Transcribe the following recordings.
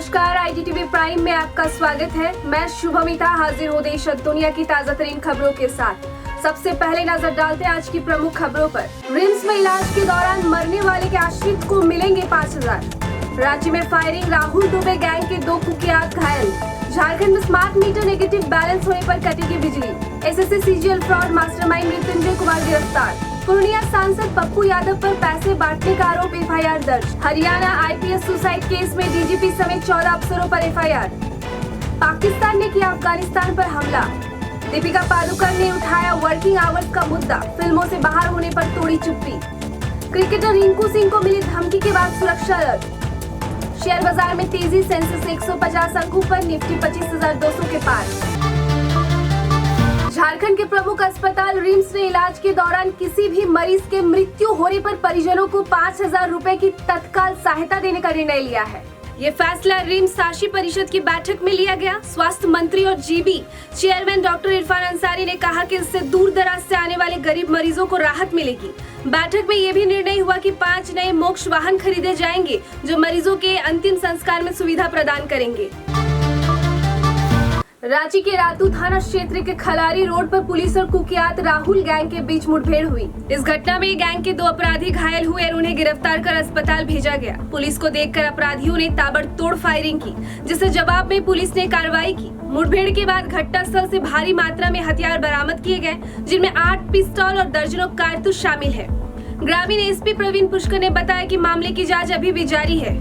नमस्कार, IGTV prime में आपका स्वागत है। मैं शुभमिता हाजिर हूँ देश और दुनिया की ताजा तरीन खबरों के साथ। सबसे पहले नजर डालते हैं आज की प्रमुख खबरों पर। रिम्स में इलाज के दौरान मरने वाले के आश्रित को मिलेंगे 5,000। रांची में फायरिंग, राहुल दुबे गैंग के 2 कुख्यात घायल। झारखंड में स्मार्ट मीटर नेगेटिव बैलेंस होने पर कटेगी बिजली। SSC CGL fraud mastermind Mrityunjay Kumar गिरफ्तार। पूर्णिया सांसद पप्पू यादव पर पैसे बांटने का आरोप, FIR दर्ज। हरियाणा IPS सुसाइड केस में DGP समेत 14 अफसरों पर FIR। पाकिस्तान ने किया अफगानिस्तान पर हमला। दीपिका पादुकोण ने उठाया वर्किंग आवर्स का मुद्दा, फिल्मों से बाहर होने पर तोड़ी चुप्पी। क्रिकेटर रिंकू सिंह को मिली धमकी के बाद सुरक्षा अलर्ट। शेयर बाजार में तेजी, सेंसेक्स 150 अंकों पर, निफ्टी 25,200 के पार। झारखंड के प्रमुख अस्पताल रिम्स ने इलाज के दौरान किसी भी मरीज के मृत्यु होने पर परिजनों को 5,000 रुपए की तत्काल सहायता देने का निर्णय लिया है। ये फैसला रिम्स शासी परिषद की बैठक में लिया गया। स्वास्थ्य मंत्री और GB chairman doctor Irfan Ansari ने कहा कि इससे दूर दराज से आने वाले गरीब मरीजों को राहत मिलेगी। बैठक में ये भी निर्णय हुआ कि 5 नए मोक्ष वाहन खरीदे जाएंगे जो मरीजों के अंतिम संस्कार में सुविधा प्रदान करेंगे। रांची के रातू थाना क्षेत्र के खलारी रोड पर पुलिस और कुख्यात राहुल गैंग के बीच मुठभेड़ हुई। इस घटना में गैंग के 2 अपराधी घायल हुए और उन्हें गिरफ्तार कर अस्पताल भेजा गया। पुलिस को देखकर अपराधियों ने ताबड़तोड़ फायरिंग की, जिससे जवाब में पुलिस ने कार्रवाई की। मुठभेड़ के बाद घटनास्थल से भारी मात्रा में हथियार बरामद किए गए, जिनमें 8 पिस्तौल और दर्जनों कारतूस शामिल है। ग्रामीण SP प्रवीण पुष्कर ने बताया कि मामले की जाँच अभी भी जारी है।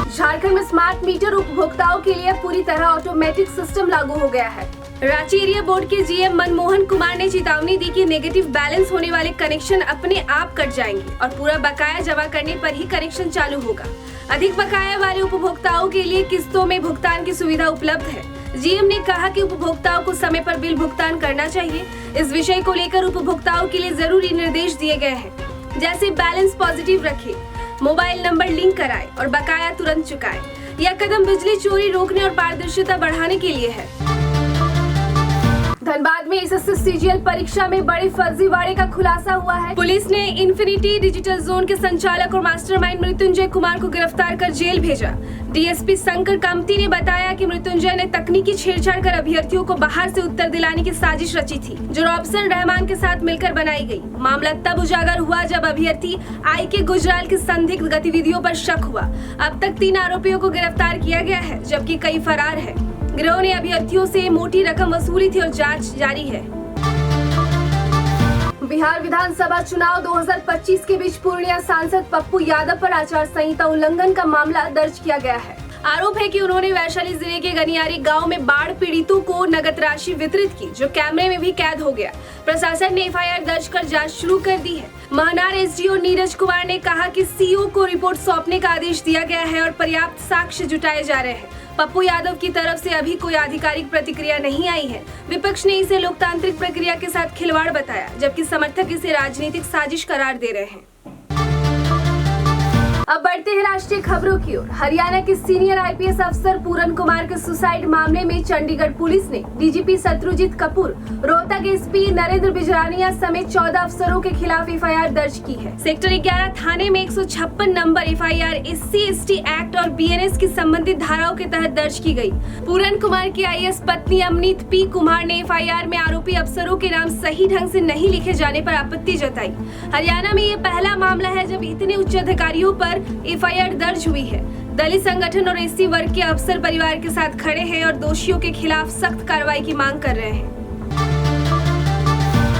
झारखंड में स्मार्ट मीटर उपभोक्ताओं के लिए पूरी तरह ऑटोमेटिक सिस्टम लागू हो गया है। रांची एरिया बोर्ड के GM मनमोहन कुमार ने चेतावनी दी कि नेगेटिव बैलेंस होने वाले कनेक्शन अपने आप कट जाएंगे और पूरा बकाया जमा करने पर ही कनेक्शन चालू होगा। अधिक बकाया वाले उपभोक्ताओं के लिए किस्तों में भुगतान की सुविधा उपलब्ध है। GM ने कहा कि उपभोक्ताओं को समय पर बिल भुगतान करना चाहिए। इस विषय को लेकर उपभोक्ताओं के लिए जरूरी निर्देश दिए गए हैं, जैसे बैलेंस पॉजिटिव रखें, मोबाइल नंबर लिंक कराएं और बकाया तुरंत चुकाएं। यह कदम बिजली चोरी रोकने और पारदर्शिता बढ़ाने के लिए है। धनबाद में SSC CGL परीक्षा में बड़े फर्जीवाड़े का खुलासा हुआ है। पुलिस ने इन्फिनिटी डिजिटल जोन के संचालक और मास्टरमाइंड मृत्युंजय कुमार को गिरफ्तार कर जेल भेजा। DSP शंकर कामती ने बताया कि मृत्युंजय ने तकनीकी छेड़छाड़ कर अभ्यर्थियों को बाहर से उत्तर दिलाने की साजिश रची थी, जो रॉबसन रहमान के साथ मिलकर बनाई गई। मामला तब उजागर हुआ जब अभ्यर्थी IK गुजराल की संदिग्ध गतिविधियों पर शक हुआ। अब तक 3 आरोपियों को गिरफ्तार किया गया है, जबकि कई फरार है। गिरोह ने अभ्यर्थियों से मोटी रकम वसूली थी और जांच जारी है। बिहार विधानसभा चुनाव 2025 के बीच पूर्णिया सांसद पप्पू यादव पर आचार संहिता उल्लंघन का मामला दर्ज किया गया है। आरोप है कि उन्होंने वैशाली जिले के गनियारी गांव में बाढ़ पीड़ितों को नगद राशि वितरित की, जो कैमरे में भी कैद हो गया। प्रशासन ने FIR दर्ज कर जांच शुरू कर दी है। महनार SDO नीरज कुमार ने कहा कि CO को रिपोर्ट सौंपने का आदेश दिया गया है और पर्याप्त साक्ष्य जुटाए जा रहे हैं। पप्पू यादव की तरफ से अभी कोई आधिकारिक प्रतिक्रिया नहीं आई है। विपक्ष ने इसे लोकतांत्रिक प्रक्रिया के साथ खिलवाड़ बताया, जबकि समर्थक इसे राजनीतिक साजिश करार दे रहे हैं। अब बढ़ते हैं राष्ट्रीय खबरों की ओर। हरियाणा के सीनियर IPS अफसर पूरन कुमार के सुसाइड मामले में चंडीगढ़ पुलिस ने DGP शत्रुजीत कपूर, रोहतक SP नरेंद्र बिजरानिया समेत 14 अफसरों के खिलाफ FIR दर्ज की है। सेक्टर 11 थाने में 156 नंबर FIR SC/ST एक्ट और BNS की संबंधित धाराओं के तहत दर्ज की गई। पूरन कुमार की IAS पत्नी अमनीत P कुमार ने FIR में आरोपी अफसरों के नाम सही ढंग से नहीं लिखे जाने पर आपत्ति जताई। हरियाणा में ये पहला मामला है जब इतने उच्च अधिकारियों पर FIR दर्ज हुई है। दलित संगठन और SC वर्ग के अफसर परिवार के साथ खड़े हैं और दोषियों के खिलाफ सख्त कार्रवाई की मांग कर रहे हैं।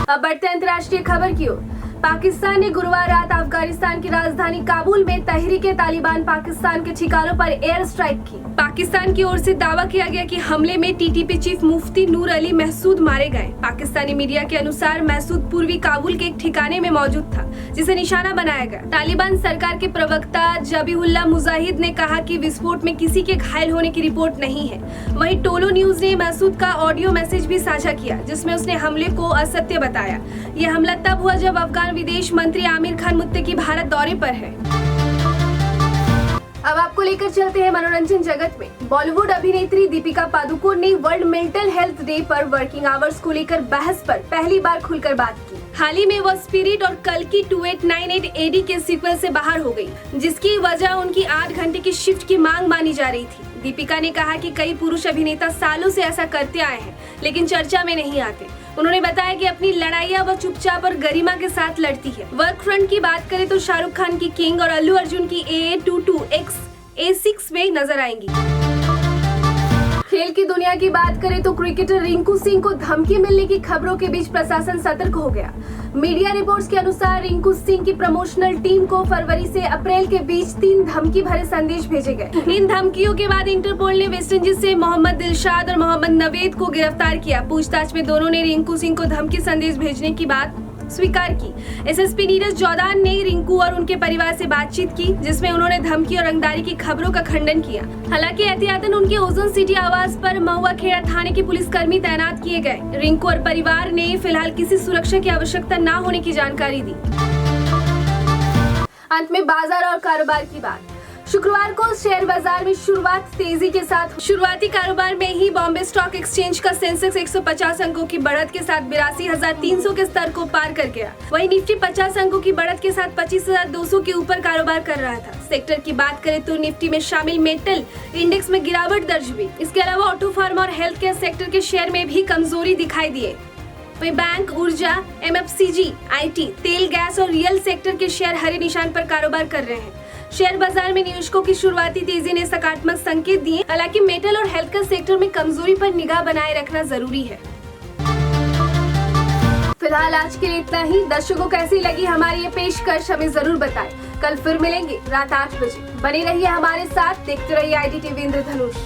अब बढ़ते हैं अंतर्राष्ट्रीय खबर की ओर। पाकिस्तान ने गुरुवार रात अफगानिस्तान की राजधानी काबुल में तहरीक-ए-तालिबान पाकिस्तान के ठिकानों पर एयर स्ट्राइक की। पाकिस्तान की ओर से दावा किया गया कि हमले में TTP चीफ मुफ्ती नूर अली महसूद मारे गए। पाकिस्तानी मीडिया के अनुसार महसूद पूर्वी काबुल के एक ठिकाने में मौजूद था, जिसे निशाना बनाया गया। तालिबान सरकार के प्रवक्ता जबीहुल्लाह मुजाहिद ने कहा कि विस्फोट में किसी के घायल होने की रिपोर्ट नहीं है। वहीं टोलो न्यूज ने महसूद का ऑडियो मैसेज भी साझा किया, जिसमें उसने हमले को असत्य बताया। यह हमला तब हुआ जब अफगान विदेश मंत्री आमिर खान मुत्तकी भारत दौरे पर है। अब आपको लेकर चलते हैं मनोरंजन जगत में। बॉलीवुड अभिनेत्री दीपिका पादुकोण ने वर्ल्ड मेंटल हेल्थ डे पर वर्किंग आवर्स को लेकर बहस पर पहली बार खुलकर बात की। हाल ही में वह स्पिरिट और कल्कि 2898 AD के सीक्वल से बाहर हो गई, जिसकी वजह उनकी 8 घंटे की शिफ्ट की मांग मानी जा रही थी। दीपिका ने कहा कि कई पुरुष अभिनेता सालों से ऐसा करते आए हैं, लेकिन चर्चा में नहीं आते। उन्होंने बताया कि अपनी लड़ाइयां वह चुपचाप और गरिमा के साथ लड़ती है। वर्क फ्रंट की बात करें तो शाहरुख खान की किंग और अल्लू अर्जुन की AA22X A6 में नजर आएंगी। खेल की दुनिया की बात करें तो क्रिकेटर रिंकू सिंह को धमकी मिलने की खबरों के बीच प्रशासन सतर्क हो गया। मीडिया रिपोर्ट्स के अनुसार रिंकू सिंह की प्रमोशनल टीम को फरवरी से अप्रैल के बीच 3 धमकी भरे संदेश भेजे गए। इन धमकियों के बाद इंटरपोल ने वेस्टइंडीज से मोहम्मद दिलशाद और मोहम्मद नवेद को गिरफ्तार किया। पूछताछ में दोनों ने रिंकू सिंह को धमकी संदेश भेजने की बात स्वीकार की। एसएसपी नीरज जौदान ने रिंकू और उनके परिवार से बातचीत की, जिसमें उन्होंने धमकी और रंगदारी की खबरों का खंडन किया। हालांकि एहतियातन उनके ओजोन सिटी आवास पर महुआ खेड़ा थाने के पुलिसकर्मी तैनात किए गए। रिंकू और परिवार ने फिलहाल किसी सुरक्षा की आवश्यकता न होने की जानकारी दी। अंत में बाजार और कारोबार की बात। शुक्रवार को शेयर बाजार में शुरुआत तेजी के साथ शुरुआती कारोबार में ही बॉम्बे स्टॉक एक्सचेंज का सेंसेक्स 150 अंकों की बढ़त के साथ 82,300 के स्तर को पार कर गया। वहीं निफ्टी 50 अंकों की बढ़त के साथ 25,200 के ऊपर कारोबार कर रहा था। सेक्टर की बात करें तो निफ्टी में शामिल मेटल इंडेक्स में गिरावट दर्ज हुई। इसके अलावा ऑटो, फार्मा और हेल्थ केयर सेक्टर के शेयर में भी कमजोरी दिखाई दिए। वहीं बैंक, ऊर्जा, MFCG, IT, तेल, गैस और रियल सेक्टर के शेयर हरे निशान पर कारोबार कर रहे हैं। शेयर बाजार में निवेशकों की शुरुआती तेजी ने सकारात्मक संकेत दिए। हालांकि मेटल और हेल्थ केयर सेक्टर में कमजोरी पर निगाह बनाए रखना जरूरी है। फिलहाल आज के लिए इतना ही। दर्शकों को कैसी लगी हमारी ये पेशकश हमें जरूर बताएं। कल फिर मिलेंगे रात 8 बजे। बने रहिए हमारे साथ, देखते रहिए IDTV इंद्रधनुष।